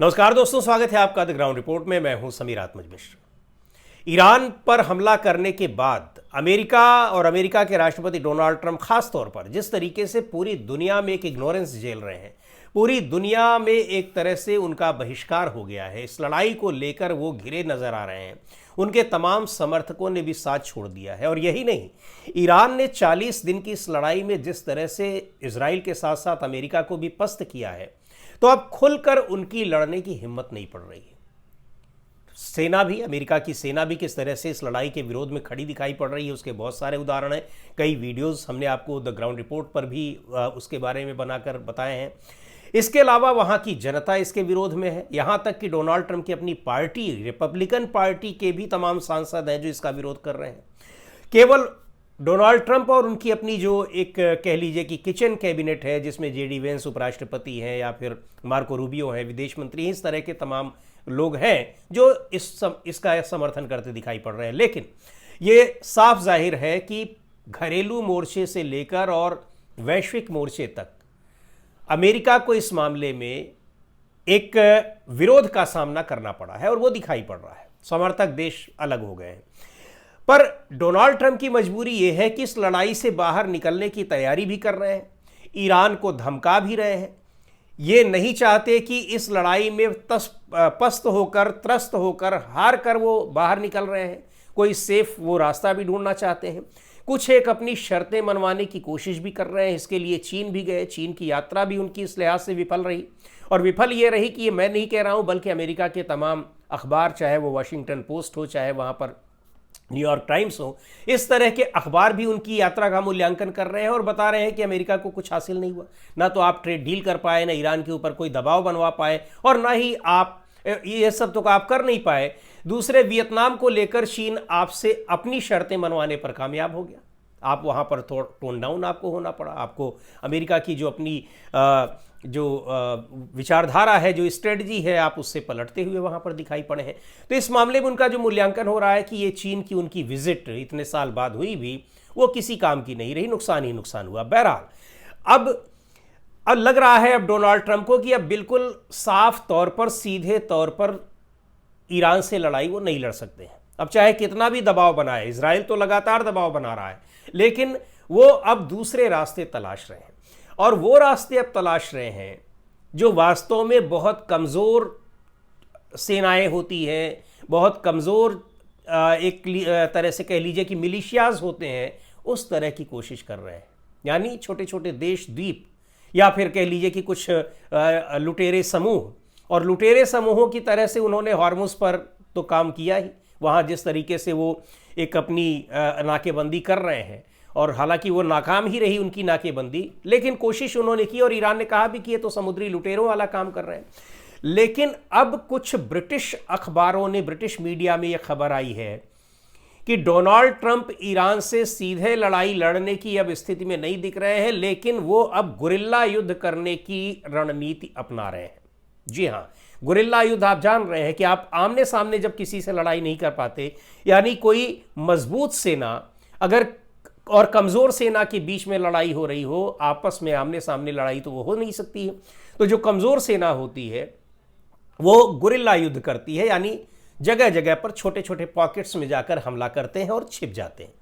नमस्कार दोस्तों, स्वागत है आपका द ग्राउंड रिपोर्ट में। मैं हूं समीर आत्मज मिश्र। ईरान पर हमला करने के बाद अमेरिका और अमेरिका के राष्ट्रपति डोनाल्ड ट्रंप खास तौर पर जिस तरीके से पूरी दुनिया में एक इग्नोरेंस झेल रहे हैं, पूरी दुनिया में एक तरह से उनका बहिष्कार हो गया है। इस लड़ाई को लेकर वो घिरे नजर आ रहे हैं। उनके तमाम समर्थकों ने भी साथ छोड़ दिया है। और यही नहीं, ईरान ने 40 दिन की इस लड़ाई में जिस तरह से इजराइल के साथ साथ अमेरिका को भी पस्त किया है, तो अब खुलकर उनकी लड़ने की हिम्मत नहीं पड़ रही है। सेना भी, अमेरिका की सेना भी किस तरह से इस लड़ाई के विरोध में खड़ी दिखाई पड़ रही है, उसके बहुत सारे उदाहरण हैं। कई वीडियोस हमने आपको द ग्राउंड रिपोर्ट पर भी उसके बारे में बनाकर बताए हैं। इसके अलावा वहाँ की जनता इसके विरोध में है। यहाँ तक कि डोनाल्ड ट्रंप की अपनी पार्टी, रिपब्लिकन पार्टी के भी तमाम सांसद हैं जो इसका विरोध कर रहे हैं। केवल डोनाल्ड ट्रंप और उनकी अपनी जो एक कह लीजिए कि किचन कैबिनेट है, जिसमें जेडी वेंस उपराष्ट्रपति हैं या फिर मार्को रूबियो हैं विदेश मंत्री, इस तरह के तमाम लोग हैं जो इसका समर्थन करते दिखाई पड़ रहे हैं। लेकिन ये साफ जाहिर है कि घरेलू मोर्चे से लेकर और वैश्विक मोर्चे तक अमेरिका को इस मामले में एक विरोध का सामना करना पड़ा है और वो दिखाई पड़ रहा है। समर्थक देश अलग हो गए हैं। पर डोनाल्ड ट्रंप की मजबूरी यह है कि इस लड़ाई से बाहर निकलने की तैयारी भी कर रहे हैं, ईरान को धमका भी रहे हैं। ये नहीं चाहते कि इस लड़ाई में पस्त होकर, त्रस्त होकर, हार कर वो बाहर निकल रहे हैं। कोई सेफ वो रास्ता भी ढूंढना चाहते हैं। कुछ एक अपनी शर्तें मनवाने की कोशिश भी कर रहे हैं। इसके लिए चीन भी गए। चीन की यात्रा भी उनकी इस लिहाज से विफल रही, और विफल ये रही कि ये मैं नहीं कह रहा हूँ, बल्कि अमेरिका के तमाम अखबार, चाहे वो वाशिंगटन पोस्ट हो, चाहे वहाँ पर न्यूयॉर्क टाइम्स हो, इस तरह के अखबार भी उनकी यात्रा का मूल्यांकन कर रहे हैं और बता रहे हैं कि अमेरिका को कुछ हासिल नहीं हुआ। ना तो आप ट्रेड डील कर पाए, ना ईरान के ऊपर कोई दबाव बनवा पाए, और ना ही आप ये सब तो आप कर नहीं पाए। दूसरे, वियतनाम को लेकर चीन आपसे अपनी शर्तें मनवाने पर कामयाब हो गया। आप वहाँ पर टोन डाउन आपको होना पड़ा। आपको अमेरिका की जो अपनी विचारधारा है, जो स्ट्रेटजी है, आप उससे पलटते हुए वहाँ पर दिखाई पड़े हैं। तो इस मामले में उनका जो मूल्यांकन हो रहा है कि ये चीन की उनकी विजिट इतने साल बाद हुई भी, वो किसी काम की नहीं रही, नुकसान ही नुकसान हुआ। बहरहाल अब लग रहा है अब डोनाल्ड ट्रंप को कि अब बिल्कुल साफ तौर पर, सीधे तौर पर ईरान से लड़ाई वो नहीं लड़ सकते हैं। अब चाहे कितना भी दबाव बनाए, इजराइल तो लगातार दबाव बना रहा है, लेकिन वो अब दूसरे रास्ते तलाश रहे हैं। और वो रास्ते अब तलाश रहे हैं जो वास्तव में बहुत कमज़ोर सेनाएं होती हैं, बहुत कमज़ोर एक तरह से कह लीजिए कि मिलिशियाज होते हैं, उस तरह की कोशिश कर रहे हैं। यानी छोटे छोटे देश, द्वीप, या फिर कह लीजिए कि कुछ लुटेरे समूह, और लुटेरे समूहों की तरह से उन्होंने हॉर्मुज़ पर तो काम किया ही। वहाँ जिस तरीके से वो एक अपनी नाकेबंदी कर रहे हैं, और हालांकि वो नाकाम ही रही उनकी नाकेबंदी, लेकिन कोशिश उन्होंने की, और ईरान ने कहा भी कि ये तो समुद्री लुटेरों वाला काम कर रहे हैं। लेकिन अब कुछ ब्रिटिश अखबारों ने, ब्रिटिश मीडिया में ये खबर आई है कि डोनाल्ड ट्रंप ईरान से सीधे लड़ाई लड़ने की अब स्थिति में नहीं दिख रहे हैं, लेकिन वो अब गुरिल्ला युद्ध करने की रणनीति अपना रहे हैं। जी हाँ, गुरिल्ला युद्ध आप जान रहे हैं कि आप आमने सामने जब किसी से लड़ाई नहीं कर पाते, यानी कोई मजबूत सेना अगर और कमज़ोर सेना के बीच में लड़ाई हो रही हो, आपस में आमने सामने लड़ाई तो वो हो नहीं सकती है। तो जो कमज़ोर सेना होती है वो गुरिल्ला युद्ध करती है, यानी जगह जगह पर छोटे छोटे पॉकेट्स में जाकर हमला करते हैं और छिप जाते हैं।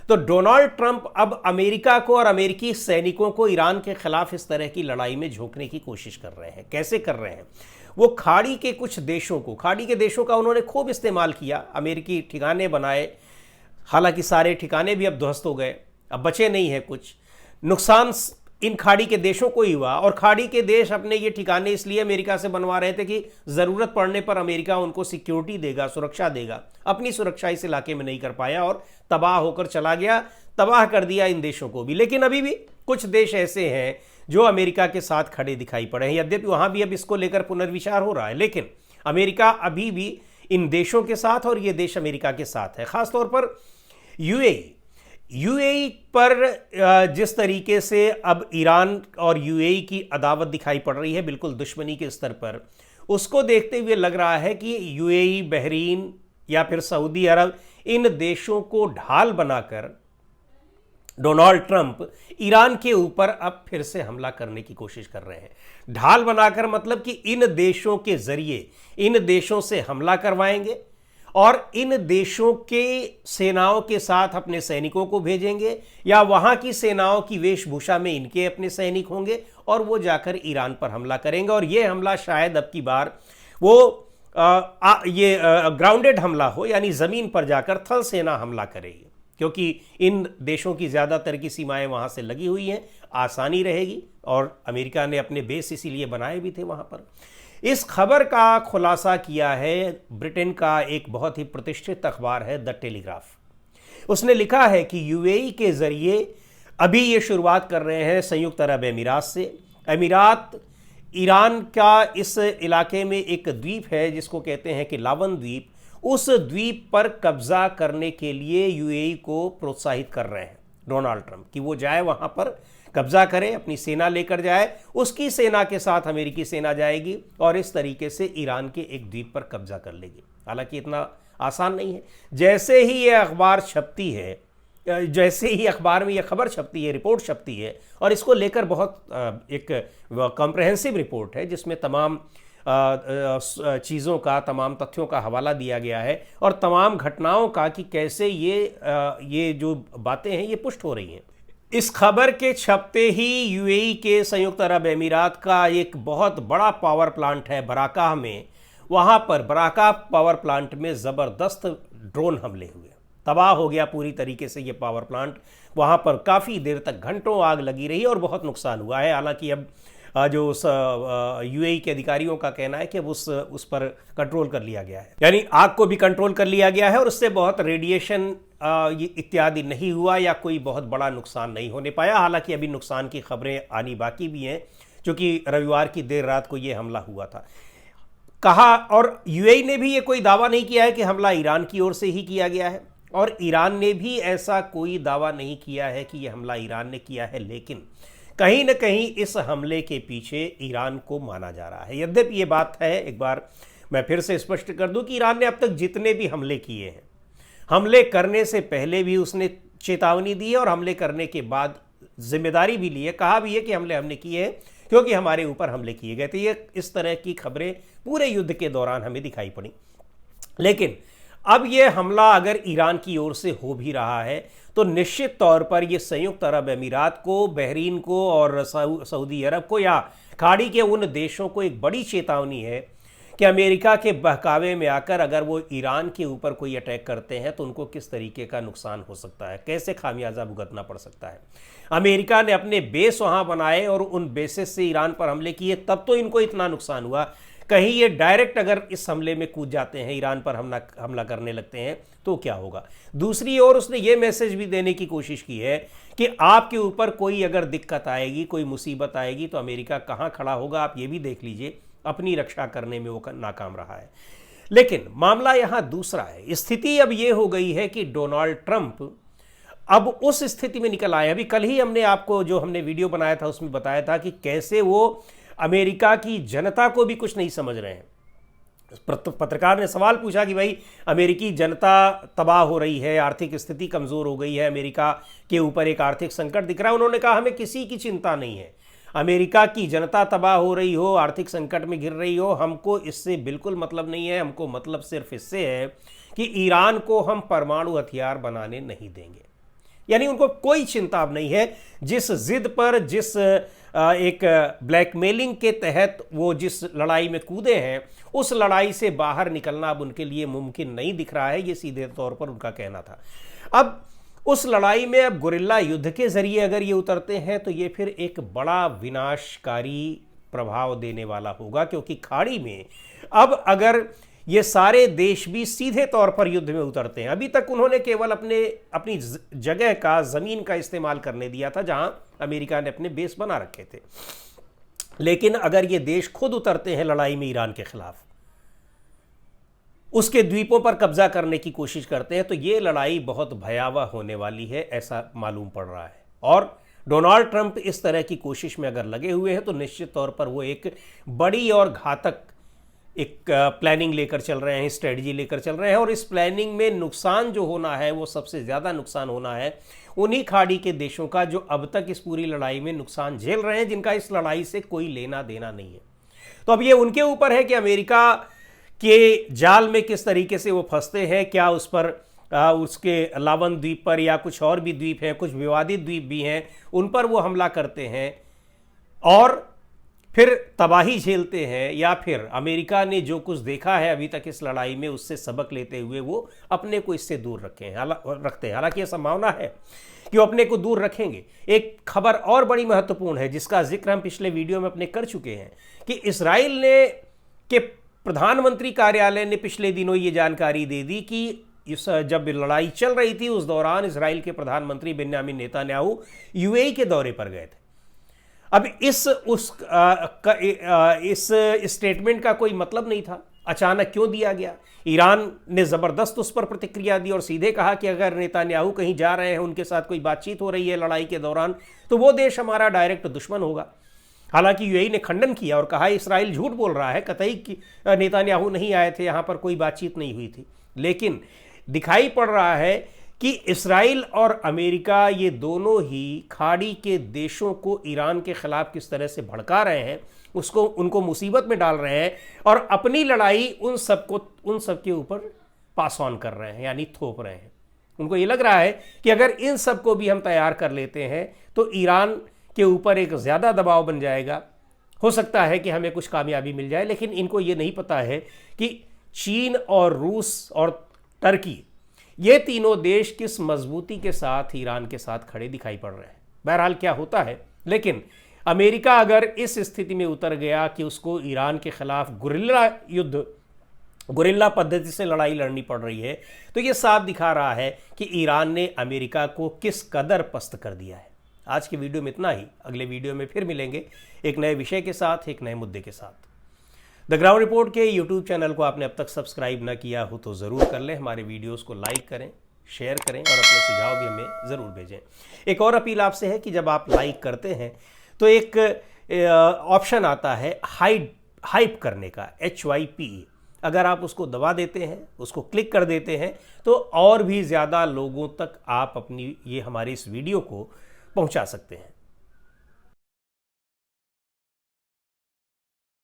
तो डोनाल्ड ट्रंप अब अमेरिका को और अमेरिकी सैनिकों को ईरान के खिलाफ इस तरह की लड़ाई में झोंकने की कोशिश कर रहे हैं। कैसे कर रहे हैं? वो खाड़ी के कुछ देशों को, खाड़ी के देशों का उन्होंने खूब इस्तेमाल किया, अमेरिकी ठिकाने बनाए। हालांकि सारे ठिकाने भी अब ध्वस्त हो गए, अब बचे नहीं है कुछ। नुकसान इन खाड़ी के देशों को ही हुआ, और खाड़ी के देश अपने ये ठिकाने इसलिए अमेरिका से बनवा रहे थे कि ज़रूरत पड़ने पर अमेरिका उनको सिक्योरिटी देगा, सुरक्षा देगा। अपनी सुरक्षा इस इलाके में नहीं कर पाया और तबाह होकर चला गया, तबाह कर दिया इन देशों को भी। लेकिन अभी भी कुछ देश ऐसे हैं जो अमेरिका के साथ खड़े दिखाई पड़े हैं। यद्यपि वहाँ भी अब इसको लेकर पुनर्विचार हो रहा है, लेकिन अमेरिका अभी भी इन देशों के साथ, और ये देश अमेरिका के साथ है। ख़ासतौर पर यूएई पर जिस तरीके से अब ईरान और यूएई की अदावत दिखाई पड़ रही है, बिल्कुल दुश्मनी के स्तर पर, उसको देखते हुए लग रहा है कि यूएई, बहरीन या फिर सऊदी अरब, इन देशों को ढाल बनाकर डोनाल्ड ट्रंप ईरान के ऊपर अब फिर से हमला करने की कोशिश कर रहे हैं, ढाल बनाकर, मतलब कि इन देशों के जरिए इन देशों से हमला करवाएंगे और इन देशों के सेनाओं के साथ अपने सैनिकों को भेजेंगे, या वहां की सेनाओं की वेशभूषा में इनके अपने सैनिक होंगे और वो जाकर ईरान पर हमला करेंगे। और ये हमला शायद अब की बार वो ग्राउंडेड हमला हो, यानी ज़मीन पर जाकर थल सेना हमला करेगी, क्योंकि इन देशों की ज़्यादातर की सीमाएं वहाँ से लगी हुई हैं, आसानी रहेगी। और अमेरिका ने अपने बेस इसीलिए बनाए भी थे वहाँ पर। इस खबर का खुलासा किया है ब्रिटेन का एक बहुत ही प्रतिष्ठित अखबार है द टेलीग्राफ। उसने लिखा है कि यूएई के ज़रिए अभी ये शुरुआत कर रहे हैं संयुक्त अरब अमीरात से। अमीरात ईरान का इस इलाके में एक द्वीप है जिसको कहते हैं कि लावन द्वीप, उस द्वीप पर कब्जा करने के लिए यूएई को प्रोत्साहित कर रहे हैं डोनाल्ड ट्रंप कि वो जाए वहाँ पर कब्जा करे, अपनी सेना लेकर जाए, उसकी सेना के साथ अमेरिकी सेना जाएगी और इस तरीके से ईरान के एक द्वीप पर कब्जा कर लेगी। हालांकि इतना आसान नहीं है। जैसे ही ये अखबार छपती है, जैसे ही अखबार में ये खबर छपती है, रिपोर्ट छपती है, और इसको लेकर बहुत एक कॉम्प्रहेंसिव रिपोर्ट है जिसमें तमाम चीज़ों का, तमाम तथ्यों का हवाला दिया गया है और तमाम घटनाओं का कि कैसे ये जो बातें हैं ये पुष्ट हो रही हैं। इस खबर के छपते ही यूएई के संयुक्त अरब अमीरात का एक बहुत बड़ा पावर प्लांट है बराकाह में, वहाँ पर बराकाह पावर प्लांट में ज़बरदस्त ड्रोन हमले हुए, तबाह हो गया पूरी तरीके से ये पावर प्लांट। वहाँ पर काफ़ी देर तक घंटों आग लगी रही और बहुत नुकसान हुआ है। हालांकि अब जो यूएई के अधिकारियों का कहना है कि अब उस पर कंट्रोल कर लिया गया है, यानी आग को भी कंट्रोल कर लिया गया है और उससे बहुत रेडिएशन इत्यादि नहीं हुआ या कोई बहुत बड़ा नुकसान नहीं होने पाया। हालांकि अभी नुकसान की खबरें आनी बाकी भी हैं, क्योंकि रविवार की देर रात को ये हमला हुआ था कहा। और यूएई ने भी ये कोई दावा नहीं किया है कि हमला ईरान की ओर से ही किया गया है, और ईरान ने भी ऐसा कोई दावा नहीं किया है कि यह हमला ईरान ने किया है। लेकिन कहीं न कहीं इस हमले के पीछे ईरान को माना जा रहा है। यद्यपि ये बात है, एक बार मैं फिर से स्पष्ट कर दूं कि ईरान ने अब तक जितने भी हमले किए हैं, हमले करने से पहले भी उसने चेतावनी दी है और हमले करने के बाद जिम्मेदारी भी ली है, कहा भी है कि हमने किए हैं क्योंकि हमारे ऊपर हमले किए गए थे। ये इस तरह की खबरें पूरे युद्ध के दौरान हमें दिखाई पड़ी। लेकिन अब ये हमला अगर ईरान की ओर से हो भी रहा है तो निश्चित तौर पर ये संयुक्त अरब अमीरात को, बहरीन को और सऊदी अरब को या खाड़ी के उन देशों को एक बड़ी चेतावनी है कि अमेरिका के बहकावे में आकर अगर वो ईरान के ऊपर कोई अटैक करते हैं तो उनको किस तरीके का नुकसान हो सकता है, कैसे खामियाजा भुगतना पड़ सकता है। अमेरिका ने अपने बेस वहाँ बनाए और उन बेसेस से ईरान पर हमले किए, तब तो इनको इतना नुकसान हुआ। कहीं ये डायरेक्ट अगर इस हमले में कूद जाते हैं, ईरान पर हमला करने लगते हैं तो क्या होगा। दूसरी ओर उसने ये मैसेज भी देने की कोशिश की है कि आपके ऊपर कोई अगर दिक्कत आएगी, कोई मुसीबत आएगी तो अमेरिका कहाँ खड़ा होगा, आप ये भी देख लीजिए। अपनी रक्षा करने में वो नाकाम रहा है। लेकिन मामला यहाँ दूसरा है। स्थिति अब ये हो गई है कि डोनाल्ड ट्रंप अब उस स्थिति में निकल आए। अभी कल ही हमने आपको जो हमने वीडियो बनाया था उसमें बताया था कि कैसे वो अमेरिका की जनता को भी कुछ नहीं समझ रहे हैं। पत्रकार ने सवाल पूछा कि भाई अमेरिकी जनता तबाह हो रही है, आर्थिक स्थिति कमज़ोर हो गई है, अमेरिका के ऊपर एक आर्थिक संकट दिख रहा है। उन्होंने कहा हमें किसी की चिंता नहीं है, अमेरिका की जनता तबाह हो रही हो, आर्थिक संकट में घिर रही हो, हमको इससे बिल्कुल मतलब नहीं है। हमको मतलब सिर्फ इससे है कि ईरान को हम परमाणु हथियार बनाने नहीं देंगे। यानी उनको कोई चिंता अब नहीं है। जिस जिद पर, जिस एक ब्लैकमेलिंग के तहत वो जिस लड़ाई में कूदे हैं, उस लड़ाई से बाहर निकलना अब उनके लिए मुमकिन नहीं दिख रहा है। ये सीधे तौर पर उनका कहना था। अब उस लड़ाई में अब गुरिल्ला युद्ध के जरिए अगर ये उतरते हैं तो ये फिर एक बड़ा विनाशकारी प्रभाव देने वाला होगा, क्योंकि खाड़ी में अब अगर ये सारे देश भी सीधे तौर पर युद्ध में उतरते हैं। अभी तक उन्होंने केवल अपनी जगह का, ज़मीन का इस्तेमाल करने दिया था जहां अमेरिका ने अपने बेस बना रखे थे। लेकिन अगर ये देश खुद उतरते हैं लड़ाई में ईरान के खिलाफ, उसके द्वीपों पर कब्जा करने की कोशिश करते हैं, तो ये लड़ाई बहुत भयावह होने वाली है, ऐसा मालूम पड़ रहा है। और डोनाल्ड ट्रंप इस तरह की कोशिश में अगर लगे हुए हैं तो निश्चित तौर पर वो एक बड़ी और घातक एक प्लानिंग लेकर चल रहे हैं, स्ट्रेटजी लेकर चल रहे हैं, और इस प्लानिंग में नुकसान जो होना है वो सबसे ज़्यादा नुकसान होना है उन्हीं खाड़ी के देशों का जो अब तक इस पूरी लड़ाई में नुकसान झेल रहे हैं, जिनका इस लड़ाई से कोई लेना देना नहीं है। तो अब ये उनके ऊपर है कि अमेरिका के जाल में किस तरीके से वो फंसते हैं। क्या उस पर उसके लावन द्वीप पर या कुछ और भी द्वीप हैं, कुछ विवादित द्वीप भी हैं, उन पर वो हमला करते हैं और फिर तबाही झेलते हैं, या फिर अमेरिका ने जो कुछ देखा है अभी तक इस लड़ाई में उससे सबक लेते हुए वो अपने को इससे दूर रखते हैं। हालांकि यह संभावना है कि वो अपने को दूर रखेंगे। एक खबर और बड़ी महत्वपूर्ण है जिसका जिक्र हम पिछले वीडियो में अपने कर चुके हैं कि इजराइल ने के प्रधानमंत्री कार्यालय ने पिछले दिनों ये जानकारी दे दी कि जब लड़ाई चल रही थी उस दौरान इजराइल के प्रधानमंत्री बेन्यामिन नेतन्याहू यूएई के दौरे पर गए थे। अब इस स्टेटमेंट का कोई मतलब नहीं था, अचानक क्यों दिया गया। ईरान ने ज़बरदस्त उस पर प्रतिक्रिया दी और सीधे कहा कि अगर नेतन्याहू कहीं जा रहे हैं, उनके साथ कोई बातचीत हो रही है लड़ाई के दौरान, तो वो देश हमारा डायरेक्ट दुश्मन होगा। हालांकि यूएई ने खंडन किया और कहा इस्राइल झूठ बोल रहा है, कतई कि नेतन्याहू नहीं आए थे, यहाँ पर कोई बातचीत नहीं हुई थी। लेकिन दिखाई पड़ रहा है कि इस्राइल और अमेरिका ये दोनों ही खाड़ी के देशों को ईरान के खिलाफ किस तरह से भड़का रहे हैं, उसको उनको मुसीबत में डाल रहे हैं और अपनी लड़ाई उन सब के ऊपर पास ऑन कर रहे हैं, यानी थोप रहे हैं। उनको ये लग रहा है कि अगर इन सब को भी हम तैयार कर लेते हैं तो ईरान के ऊपर एक ज़्यादा दबाव बन जाएगा, हो सकता है कि हमें कुछ कामयाबी मिल जाए। लेकिन इनको ये नहीं पता है कि चीन और रूस और टर्की, ये तीनों देश किस मजबूती के साथ ईरान के साथ खड़े दिखाई पड़ रहे हैं। बहरहाल क्या होता है, लेकिन अमेरिका अगर इस स्थिति में उतर गया कि उसको ईरान के खिलाफ गुरिल्ला पद्धति से लड़ाई लड़नी पड़ रही है, तो ये साफ दिखा रहा है कि ईरान ने अमेरिका को किस कदर पस्त कर दिया है। आज की वीडियो में इतना ही। अगले वीडियो में फिर मिलेंगे एक नए विषय के साथ, एक नए मुद्दे के साथ। द ग्राउंड रिपोर्ट के यूट्यूब चैनल को आपने अब तक सब्सक्राइब न किया हो तो ज़रूर कर लें। हमारे वीडियोस को लाइक करें, शेयर करें और अपने सुझाव भी हमें ज़रूर भेजें। एक और अपील आपसे है कि जब आप लाइक करते हैं तो एक ऑप्शन आता है हाइप करने का, HYPE। अगर आप उसको दबा देते हैं, उसको क्लिक कर देते हैं, तो और भी ज़्यादा लोगों तक आप अपनी ये हमारी इस वीडियो को पहुंचा सकते हैं।